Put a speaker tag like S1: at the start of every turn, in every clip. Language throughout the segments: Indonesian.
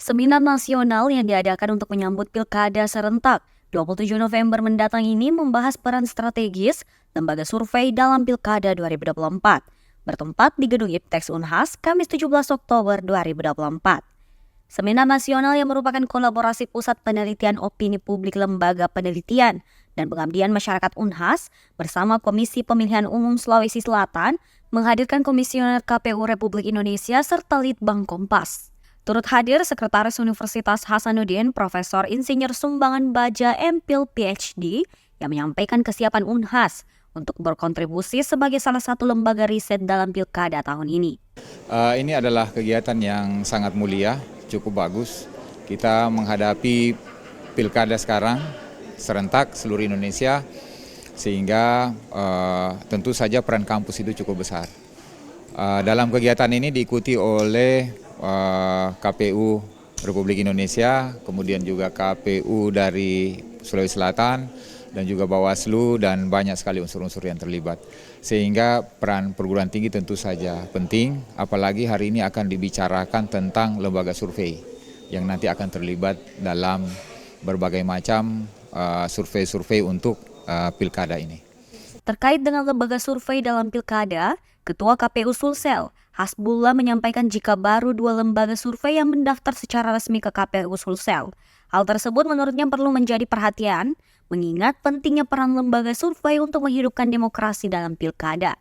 S1: Seminar nasional yang diadakan untuk menyambut Pilkada serentak 27 November mendatang ini membahas peran strategis lembaga survei dalam Pilkada 2024, bertempat di Gedung IPTEX Unhas, Kamis 17 Oktober 2024. Seminar nasional yang merupakan kolaborasi Pusat Penelitian Opini Publik Lembaga Penelitian dan Pengabdian Masyarakat Unhas bersama Komisi Pemilihan Umum Sulawesi Selatan menghadirkan Komisioner KPU Republik Indonesia serta Litbang Kompas. Turut hadir Sekretaris Universitas Hasanuddin Profesor Insinyur Sumbangan Baja MPhil PhD yang menyampaikan kesiapan Unhas untuk berkontribusi sebagai salah satu lembaga riset dalam Pilkada tahun ini.
S2: Ini adalah kegiatan yang sangat mulia, cukup bagus. Kita menghadapi Pilkada sekarang serentak seluruh Indonesia, sehingga tentu saja peran kampus itu cukup besar. Dalam kegiatan ini diikuti oleh KPU Republik Indonesia, kemudian juga KPU dari Sulawesi Selatan, dan juga Bawaslu, dan banyak sekali unsur-unsur yang terlibat. Sehingga peran perguruan tinggi tentu saja penting, apalagi hari ini akan dibicarakan tentang lembaga survei yang nanti akan terlibat dalam berbagai macam survei-survei untuk Pilkada ini.
S1: Terkait dengan lembaga survei dalam Pilkada, Ketua KPU Sulsel, Hasbullah menyampaikan jika baru 2 lembaga survei yang mendaftar secara resmi ke KPU Sulsel. Hal tersebut menurutnya perlu menjadi perhatian, mengingat pentingnya peran lembaga survei untuk menghidupkan demokrasi dalam Pilkada.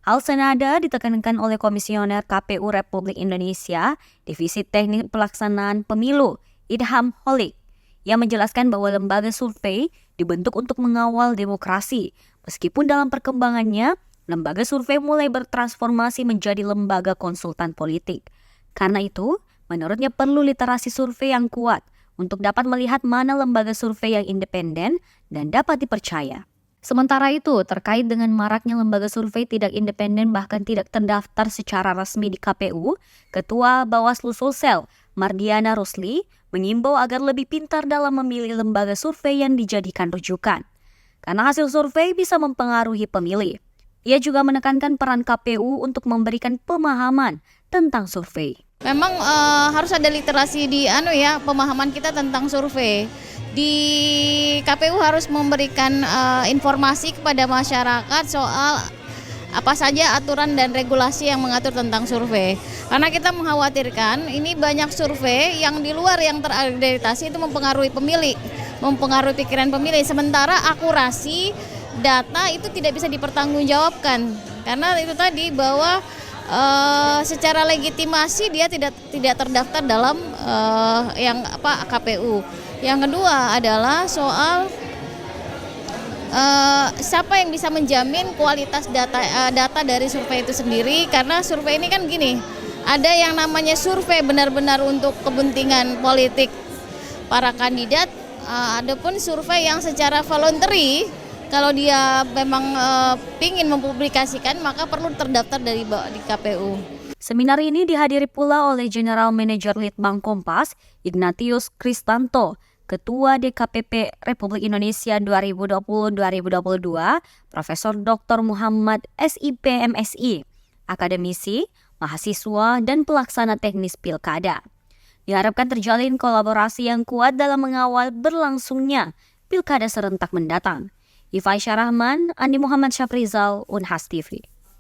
S1: Hal senada ditekankan oleh Komisioner KPU Republik Indonesia, Divisi Teknik Pelaksanaan Pemilu, Idham Holik, yang menjelaskan bahwa lembaga survei dibentuk untuk mengawal demokrasi, meskipun dalam perkembangannya, lembaga survei mulai bertransformasi menjadi lembaga konsultan politik. Karena itu, menurutnya perlu literasi survei yang kuat untuk dapat melihat mana lembaga survei yang independen dan dapat dipercaya. Sementara itu, terkait dengan maraknya lembaga survei tidak independen bahkan tidak terdaftar secara resmi di KPU, Ketua Bawaslu Sulsel, Mardiana Rusli, mengimbau agar lebih pintar dalam memilih lembaga survei yang dijadikan rujukan. Karena hasil survei bisa mempengaruhi pemilih. Ia juga menekankan peran KPU untuk memberikan pemahaman tentang survei.
S3: Memang harus ada literasi di pemahaman kita tentang survei. Di KPU harus memberikan informasi kepada masyarakat soal apa saja aturan dan regulasi yang mengatur tentang survei. Karena kita mengkhawatirkan ini banyak survei yang di luar yang terakreditasi itu mempengaruhi pemilih, mempengaruhi pikiran pemilih. Sementara akurasi data itu tidak bisa dipertanggungjawabkan. Karena itu tadi bahwa secara legitimasi dia tidak terdaftar dalam KPU. Yang kedua adalah soal siapa yang bisa menjamin kualitas data dari survei itu sendiri, karena survei ini kan gini, ada yang namanya survei benar-benar untuk kepentingan politik para kandidat, ada pun survei yang secara voluntary, kalau dia memang ingin mempublikasikan maka perlu terdaftar di KPU.
S1: Seminar ini dihadiri pula oleh General Manager Litbang Kompas, Ignatius Kristanto, Ketua DKPP Republik Indonesia 2020-2022, Profesor Dr. Muhammad SIP MSI, akademisi, mahasiswa, dan pelaksana teknis Pilkada. Diharapkan terjalin kolaborasi yang kuat dalam mengawal berlangsungnya Pilkada serentak mendatang. Ifai Syarahman, Andi Muhammad Syafrizal, Unhas TV.